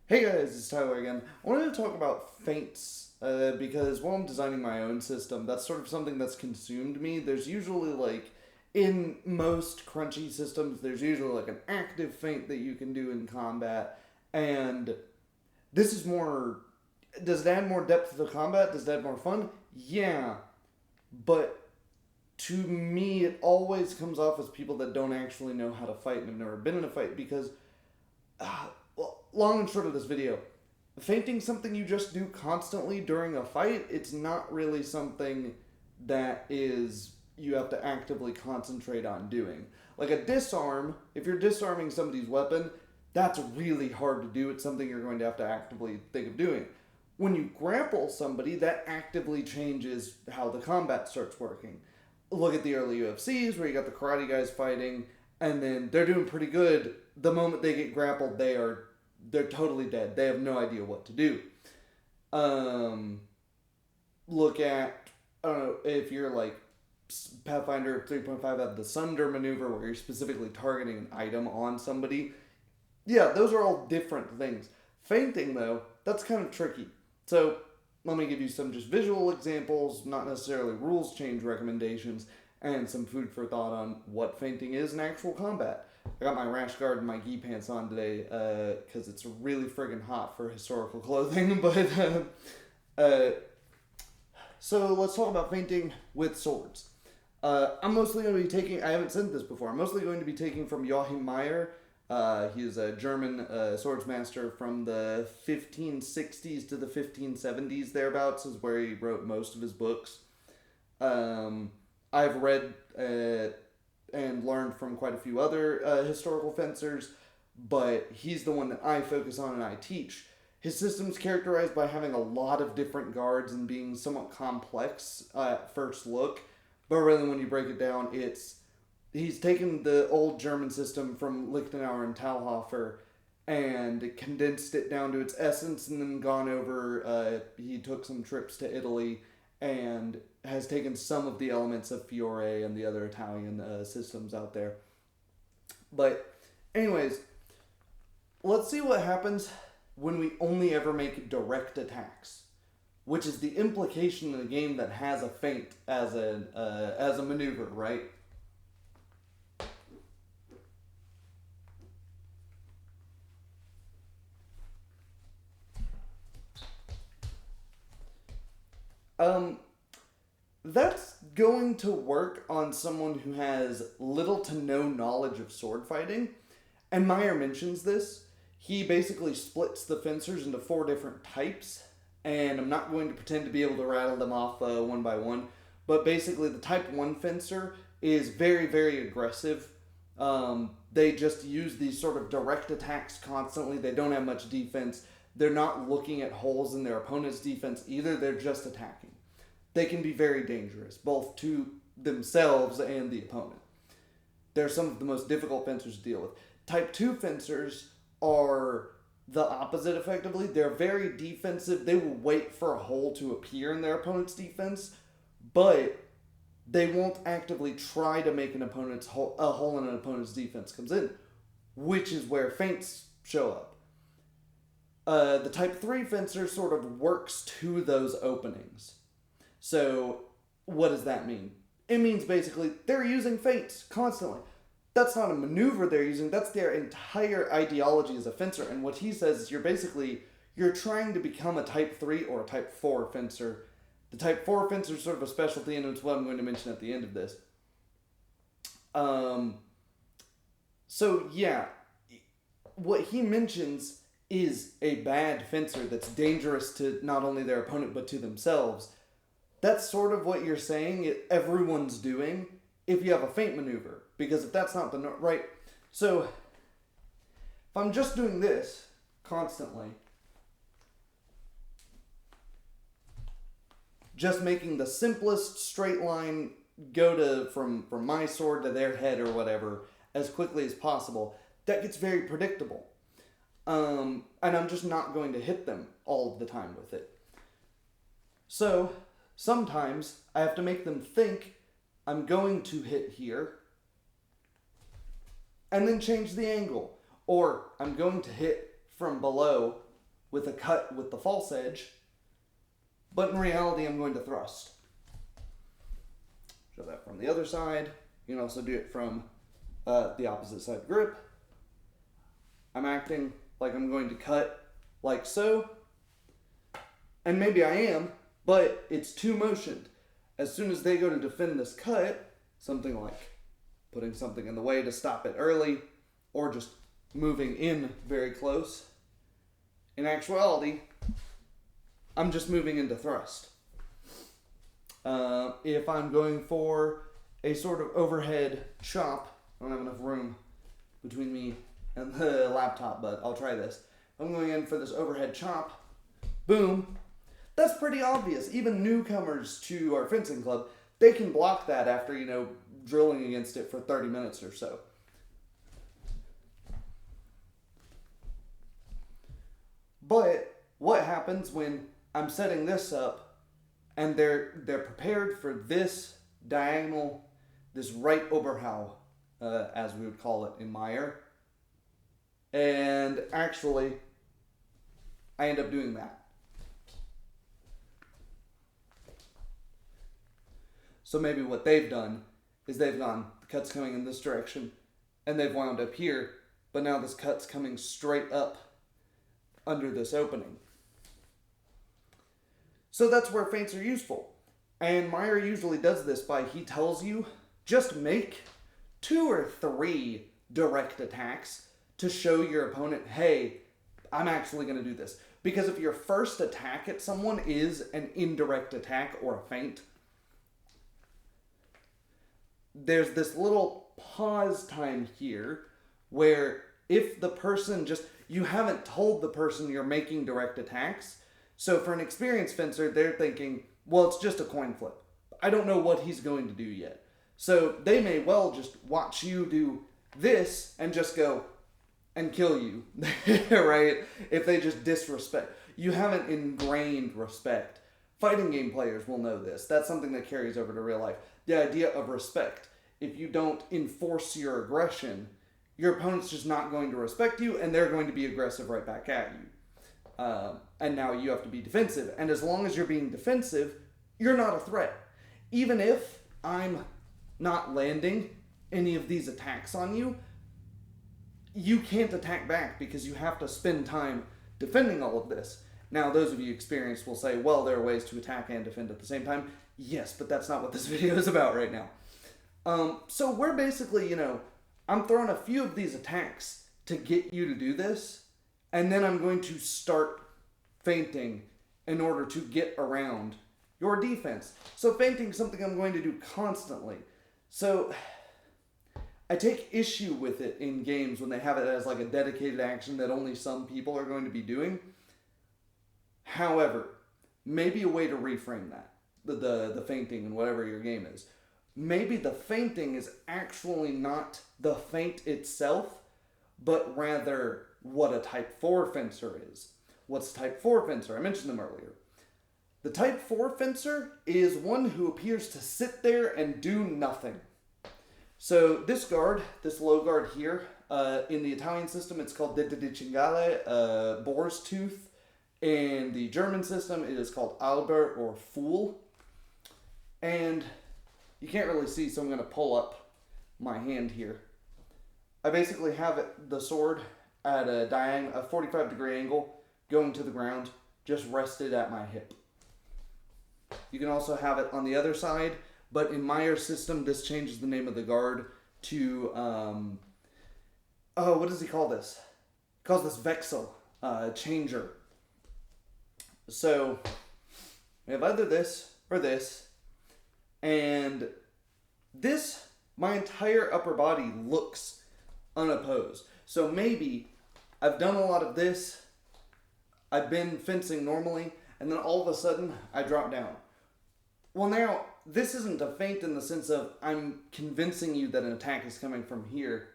Hey guys, it's Tyler again. I wanted to talk about Feints because while I'm designing my own system, that's sort of something that's consumed me. There's usually in most crunchy systems, there's usually like an active feint that you can do in combat, and this is more. Does it add more depth to the combat? Does it add more fun? Yeah, but to me, it always comes off as people that don't actually know how to fight and have never been in a fight because well, long and short of this video, fainting something you just do constantly during a fight, it's not really something that is you have to actively concentrate on doing. Like a disarm, if you're disarming somebody's weapon, that's really hard to do. It's something you're going to have to actively think of doing. When you grapple somebody, that actively changes how the combat starts working. Look at the early UFCs where you got the karate guys fighting, and then they're doing pretty good. The moment they get grappled, they're totally dead. They have no idea what to do. Um, Look at I don't know if you're like Pathfinder 3.5 have the Sunder maneuver where you're specifically targeting an item on somebody. Yeah, those are all different things. Feinting though, that's kind of tricky. So let me give you some just visual examples, not necessarily rules change recommendations, and some food for thought on what feinting is in actual combat. I got my rash guard and my gi pants on today because it's really friggin' hot for historical clothing. Uh, so let's talk about feinting with swords. I'm mostly going to be taking, I haven't said this before, I'm mostly going to be taking from Joachim Meyer. He is a German swordsmaster from the 1560s to the 1570s, thereabouts, is where he wrote most of his books. I've read and learned from quite a few other historical fencers, but he's the one that I focus on and I teach. His system's characterized by having a lot of different guards and being somewhat complex at first look, but really when you break it down, he's taken the old German system from Lichtenauer and Talhofer and condensed it down to its essence and then gone over, he took some trips to Italy and has taken some of the elements of Fiore and the other Italian systems out there. But, anyways, let's see what happens when we only ever make direct attacks, which is the implication in a game that has a feint as a maneuver, right? Um, that's going to work on someone who has little to no knowledge of sword fighting. And Meyer mentions this. He basically splits the fencers into four different types. And I'm not going to pretend to be able to rattle them off one by one. But basically, the type 1 fencer is very, very aggressive. They just use these sort of direct attacks constantly. They don't have much defense. They're not looking at holes in their opponent's defense either. They're just attacking. They can be very dangerous, both to themselves and the opponent. They're some of the most difficult fencers to deal with. Type 2 fencers are the opposite, effectively. They're very defensive. They will wait for a hole to appear in their opponent's defense, but they won't actively try to make a hole in an opponent's defense comes in, which is where feints show up. The type 3 fencer sort of works to those openings. So, what does that mean? It means basically they're using feints constantly. That's not a maneuver they're using, that's their entire ideology as a fencer. And what he says is you're trying to become a type 3 or a type 4 fencer. The type 4 fencer is sort of a specialty, and it's what I'm going to mention at the end of this. So, yeah, what he mentions is a bad fencer that's dangerous to not only their opponent but to themselves. That's sort of what you're saying everyone's doing if you have a feint maneuver. Because if that's not the right... So, if I'm just doing this constantly, just making the simplest straight line go to from my sword to their head or whatever as quickly as possible, that gets very predictable. And I'm just not going to hit them all of the time with it. So, sometimes I have to make them think I'm going to hit here and then change the angle. Or I'm going to hit from below with a cut with the false edge, but in reality I'm going to thrust. Show that from the other side. You can also do it from the opposite side grip. I'm acting like I'm going to cut like so, and maybe I am, but it's too motioned. As soon as they go to defend this cut, something like putting something in the way to stop it early, or just moving in very close, in actuality, I'm just moving into thrust. If I'm going for a sort of overhead chop, I don't have enough room between me and the laptop, but I'll try this. I'm going in for this overhead chop, boom. That's pretty obvious. Even newcomers to our fencing club, they can block that after, drilling against it for 30 minutes or so. But what happens when I'm setting this up and they're prepared for this diagonal, this right Oberhau, as we would call it in Meyer, and actually I end up doing that. So maybe what they've done is they've gone, the cut's coming in this direction, and they've wound up here, but now this cut's coming straight up under this opening. So that's where feints are useful. And Meyer usually does this by, he tells you, just make 2 or 3 direct attacks to show your opponent, hey, I'm actually going to do this. Because if your first attack at someone is an indirect attack or a feint, there's this little pause time here where if the person you haven't told the person you're making direct attacks. So for an experienced fencer, they're thinking, well, it's just a coin flip. I don't know what he's going to do yet. So they may well just watch you do this and just go and kill you, right? If they just disrespect. You haven't ingrained respect. Fighting game players will know this. That's something that carries over to real life. The idea of respect. If you don't enforce your aggression, your opponent's just not going to respect you, and they're going to be aggressive right back at you. And now you have to be defensive. And as long as you're being defensive, you're not a threat. Even if I'm not landing any of these attacks on you, you can't attack back because you have to spend time defending all of this. Now, those of you experienced will say, well, there are ways to attack and defend at the same time. Yes, but that's not what this video is about right now. So we're basically, I'm throwing a few of these attacks to get you to do this, and then I'm going to start feinting in order to get around your defense. So feinting is something I'm going to do constantly. So I take issue with it in games when they have it as like a dedicated action that only some people are going to be doing. However, maybe a way to reframe that, the feinting in whatever your game is. Maybe the feinting is actually not the feint itself, but rather what a type 4 fencer is. What's a type 4 fencer? I mentioned them earlier. The type 4 fencer is one who appears to sit there and do nothing. So this guard, this low guard here, in the Italian system it's called dente di cinghiale, boar's tooth. In the German system it is called Albert or Fool. And you can't really see, so I'm going to pull up my hand here. I basically have the sword at a 45 degree angle going to the ground, just rested at my hip. You can also have it on the other side, but in Meyer's system, this changes the name of the guard to, what does he call this? He calls this Wechsel, changer. So, we have either this or this, and this, my entire upper body looks unopposed. So maybe I've done a lot of this, I've been fencing normally, and then all of a sudden I drop down. Well, now, this isn't a feint in the sense of I'm convincing you that an attack is coming from here,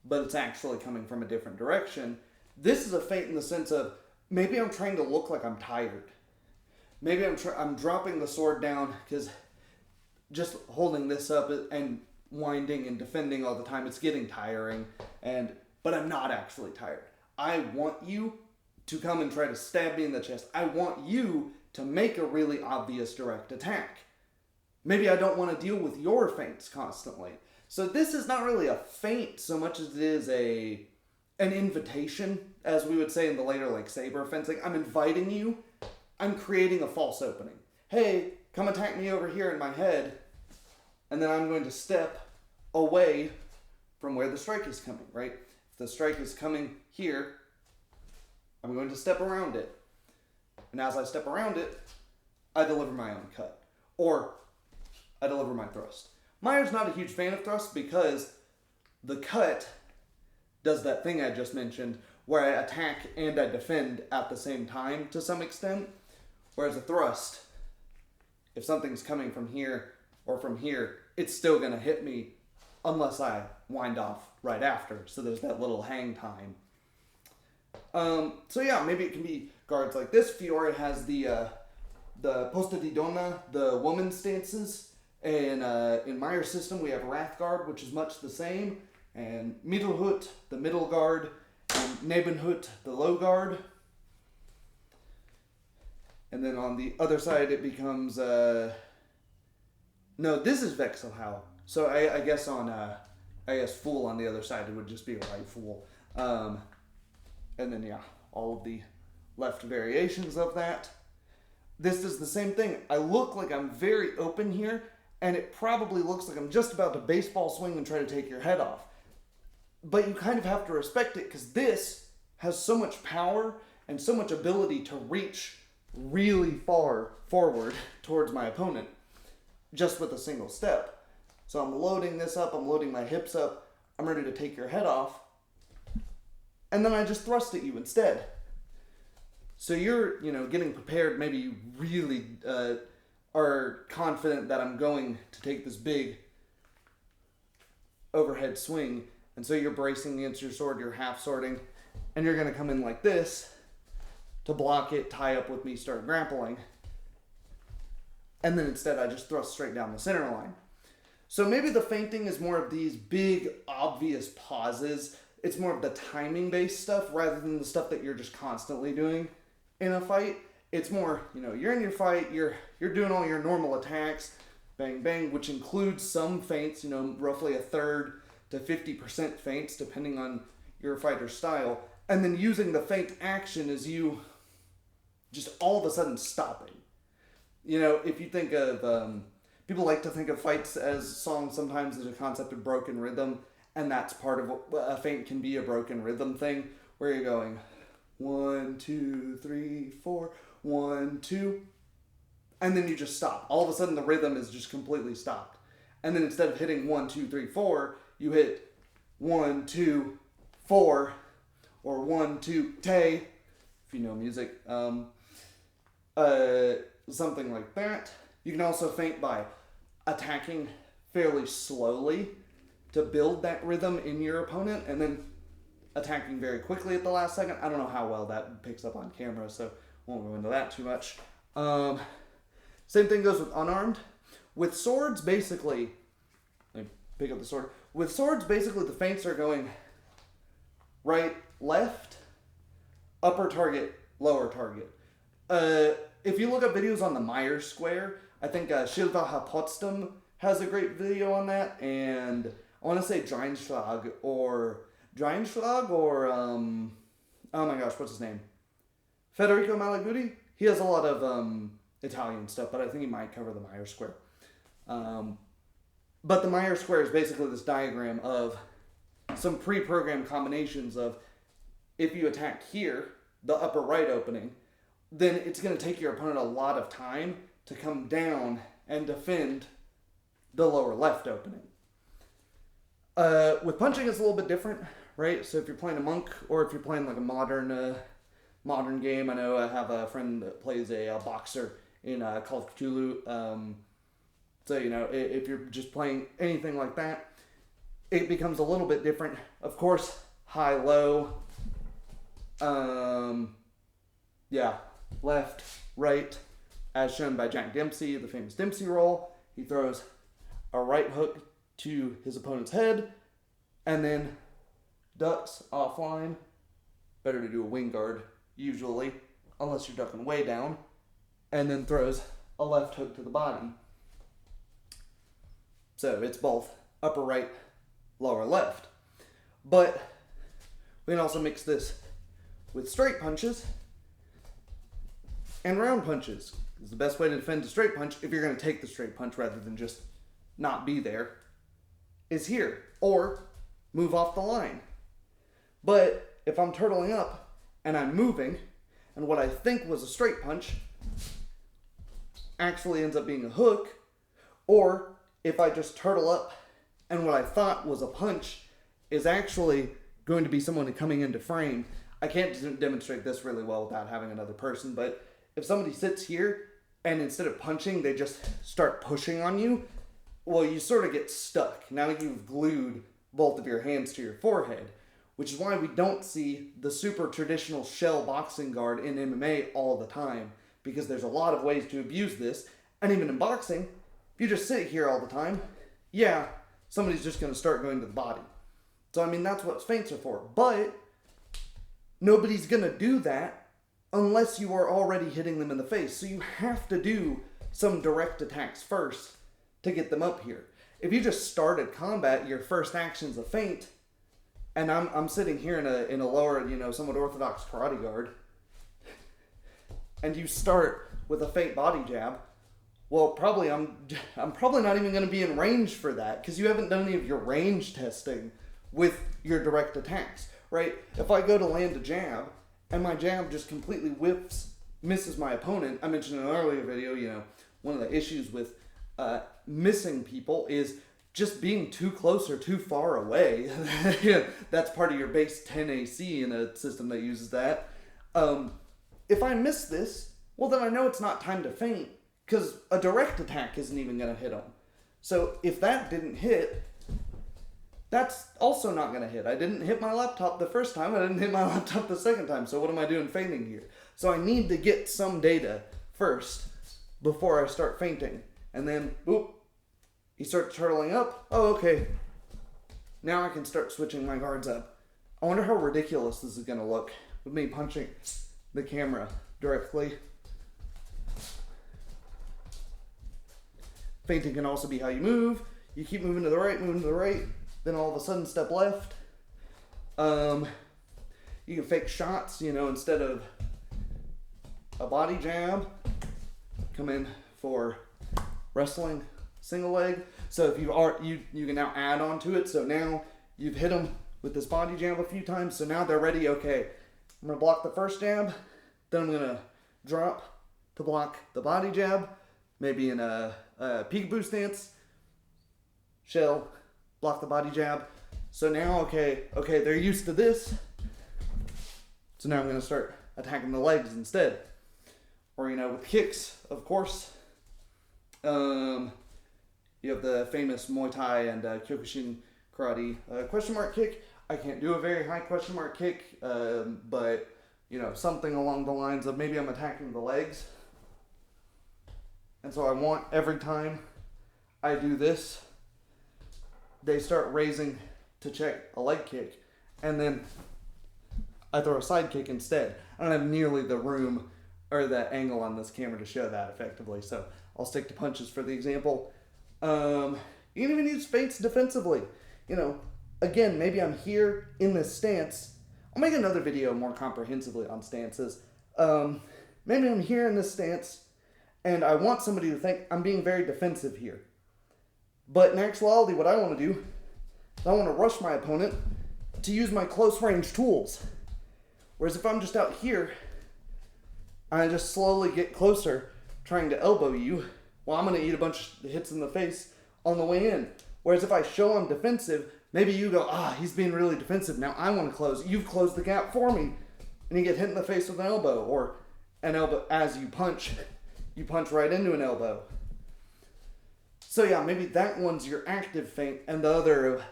but it's actually coming from a different direction. This is a feint in the sense of maybe I'm trying to look like I'm tired. Maybe I'm dropping the sword down because just holding this up and winding and defending all the time, it's getting tiring, but I'm not actually tired. I want you to come and try to stab me in the chest. I want you to make a really obvious direct attack. Maybe I don't want to deal with your feints constantly. So this is not really a feint so much as it is an invitation, as we would say in the later like saber fencing. I'm inviting you. I'm creating a false opening. Hey, come attack me over here in my head, and then I'm going to step away from where the strike is coming, right? If the strike is coming here, I'm going to step around it. And as I step around it, I deliver my own cut. Or I deliver my thrust. Meyer's not a huge fan of thrust because the cut does that thing I just mentioned where I attack and I defend at the same time to some extent. Whereas a thrust, if something's coming from here or from here, it's still going to hit me unless I wind off right after. So there's that little hang time. So yeah, maybe it can be guards like this. Fiore has the Posta di Donna, the woman stances. And in Meyer's system, we have Wrathguard, which is much the same. And Mittelhut, the middle guard. And Nebenhut, the low guard. And then on the other side, it becomes... no, this is Wechselhau. So I guess Fool on the other side, it would just be a right Fool. And then, yeah, all of the left variations of that. This is the same thing. I look like I'm very open here, and it probably looks like I'm just about to baseball swing and try to take your head off. But you kind of have to respect it, because this has so much power and so much ability to reach really far forward towards my opponent just with a single step. So I'm loading this up, I'm loading my hips up, I'm ready to take your head off, and then I just thrust at you instead. So you're, getting prepared. Maybe you really are confident that I'm going to take this big overhead swing, and so you're bracing against your sword, you're half swording, and you're going to come in like this to block it, tie up with me, start grappling. And then instead I just thrust straight down the center line. So maybe the feinting is more of these big, obvious pauses. It's more of the timing-based stuff rather than the stuff that you're just constantly doing in a fight. It's more, you're in your fight, you're doing all your normal attacks, bang, bang, which includes some feints, roughly a third to 50% feints, depending on your fighter's style. And then using the feint action as you just all of a sudden stopping. If you think of, people like to think of fights as songs sometimes as a concept of broken rhythm, and that's part of what a feint can be, a broken rhythm thing, where you're going 1, 2, 3, 4, 1, 2, and then you just stop. All of a sudden the rhythm is just completely stopped. And then instead of hitting 1, 2, 3, 4, you hit 1, 2, 4, or 1, 2, tay, if you know music. Something like that. You can also feint by attacking fairly slowly to build that rhythm in your opponent, and then attacking very quickly at the last second. I don't know how well that picks up on camera, so won't go into that too much. Same thing goes with unarmed. With swords, basically, let me pick up the sword. With swords, basically, the feints are going right, left, upper target, lower target. If you look up videos on the Meyer Square, I think Schilvaha Potsdam has a great video on that, and I want to say Dreinschlag or oh my gosh, what's his name? Federico Malaguti? He has a lot of Italian stuff, but I think he might cover the Meyer Square. But the Meyer Square is basically this diagram of some pre-programmed combinations of if you attack here, the upper right opening, then it's going to take your opponent a lot of time to come down and defend the lower left opening. With punching, it's a little bit different, right? So if you're playing a monk, or if you're playing like a modern game, I know I have a friend that plays a boxer in Call of Cthulhu. So, if you're just playing anything like that, it becomes a little bit different. Of course, high-low. Left, right, as shown by Jack Dempsey, the famous Dempsey roll. He throws a right hook to his opponent's head, and then ducks offline. Better to do a wing guard usually, unless you're ducking way down, and then throws a left hook to the body. So it's both upper right, lower left. But we can also mix this with straight punches and round punches. It's the best way to defend a straight punch, if you're going to take the straight punch rather than just not be there, is here. Or move off the line. But if I'm turtling up and I'm moving, and what I think was a straight punch actually ends up being a hook, or if I just turtle up and what I thought was a punch is actually going to be someone coming into frame. I can't demonstrate this really well without having another person, but if somebody sits here and instead of punching, they just start pushing on you, well, you sort of get stuck. Now you've glued both of your hands to your forehead, which is why we don't see the super traditional shell boxing guard in MMA all the time, because there's a lot of ways to abuse this. And even in boxing, if you just sit here all the time, yeah, somebody's just going to start going to the body. So, I mean, that's what feints are for. But nobody's going to do that unless you are already hitting them in the face. So you have to do some direct attacks first to get them up here. If you just started combat, your first action's a feint, and I'm sitting here in a lower, somewhat orthodox karate guard, and you start with a feint body jab, well, probably I'm probably not even going to be in range for that, because you haven't done any of your range testing with your direct attacks, right? If I go to land a jab, and my jab just completely misses my opponent, I mentioned in an earlier video, one of the issues with missing people is just being too close or too far away. That's part of your base 10 AC in a system that uses that. If I miss this, well, then I know it's not time to feint, because a direct attack isn't even going to hit them. So if that didn't hit, that's also not going to hit. I didn't hit my laptop the first time. I didn't hit my laptop the second time. So what am I doing feinting here? So I need to get some data first before I start feinting. And then, boop, he starts turtling up. Oh, okay. Now I can start switching my guards up. I wonder how ridiculous this is going to look with me punching the camera directly. Feinting can also be how you move. You keep moving to the right, then all of a sudden step left. You can fake shots, instead of a body jab, come in for wrestling single leg. So if you can now add on to it. So now you've hit them with this body jab a few times. So now they're ready. Okay, I'm gonna block the first jab, then I'm gonna drop to block the body jab, maybe in a peekaboo stance, shell, block the body jab. So now, okay, they're used to this. So now I'm gonna start attacking the legs instead. Or, with kicks, of course. You have the famous Muay Thai and Kyokushin karate question mark kick. I can't do a very high question mark kick, but something along the lines of maybe I'm attacking the legs. And so I want every time I do this, they start raising to check a leg kick, and then I throw a side kick instead. I don't have nearly the room or that angle on this camera to show that effectively, so I'll stick to punches for the example. You can even use feints defensively. Again, maybe I'm here in this stance. I'll make another video more comprehensively on stances. Maybe I'm here in this stance, and I want somebody to think I'm being very defensive here. But in actuality, what I want to do is I want to rush my opponent to use my close range tools. Whereas if I'm just out here, I just slowly get closer, trying to elbow you, well, I'm going to eat a bunch of hits in the face on the way in. Whereas if I show I'm defensive, maybe you go, he's being really defensive. Now I want to close. You've closed the gap for me. And you get hit in the face with an elbow, or an elbow as you punch right into an elbow. So yeah, maybe that one's your active feint, and the other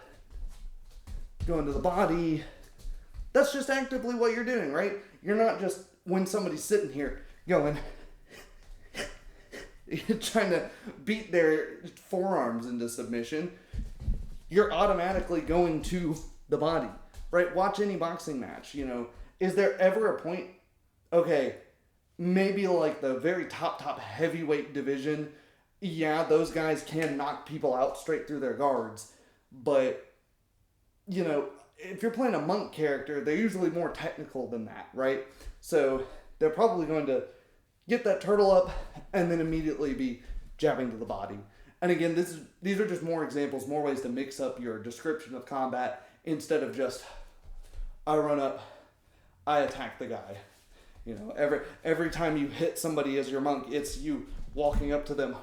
going to the body, that's just actively what you're doing, right? You're not just, when somebody's sitting here, going, trying to beat their forearms into submission. You're automatically going to the body, right? Watch any boxing match, Is there ever a point okay, maybe like the very top heavyweight division, yeah, those guys can knock people out straight through their guards, but you know, if you're playing a monk character, they're usually more technical than that, right? So they're probably going to get that turtle up and then immediately be jabbing to the body. And again, these are just more examples, more ways to mix up your description of combat instead of just I run up, I attack the guy. You know, every time you hit somebody as your monk, it's you walking up to them.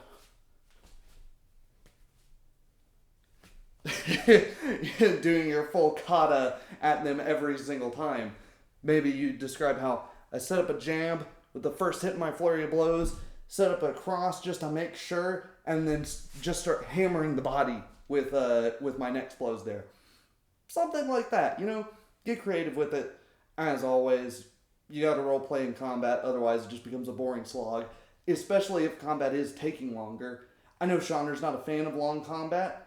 Doing your full kata at them every single time. Maybe you describe how I set up a jab with the first hit in my flurry of blows, set up a cross just to make sure, and then just start hammering the body with my next blows there. Something like that, you know? Get creative with it. As always, you gotta roleplay in combat, otherwise it just becomes a boring slog, especially if combat is taking longer. I know Shauner's not a fan of long combat,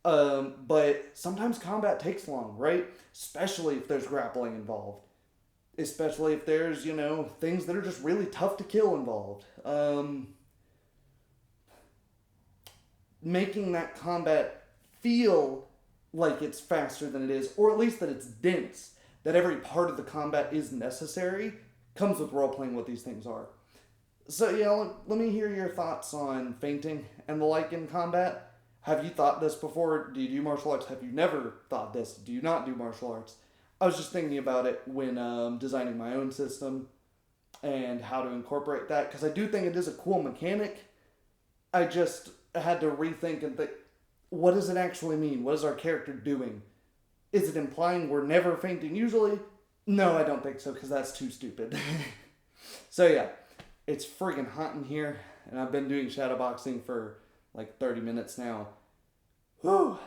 but sometimes combat takes long, right? Especially if there's grappling involved. Especially if there's, you know, things that are just really tough to kill involved. Making that combat feel like it's faster than it is, or at least that it's dense, that every part of the combat is necessary, comes with role-playing what these things are. So yeah, let me hear your thoughts on feinting and the like in combat. Have you thought this before? Do you do martial arts? Have you never thought this? Do you not do martial arts? I was just thinking about it when designing my own system and how to incorporate that, because I do think it is a cool mechanic. I just had to rethink and think, what does it actually mean? What is our character doing? Is it implying we're never feinting usually? No, I don't think so, because that's too stupid. So yeah, it's friggin' hot in here, and I've been doing shadowboxing for like 30 minutes now. Whew.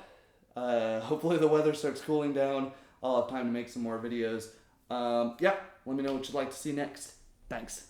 Hopefully the weather starts cooling down. I'll have time to make some more videos. Yeah, let me know what you'd like to see next. Thanks.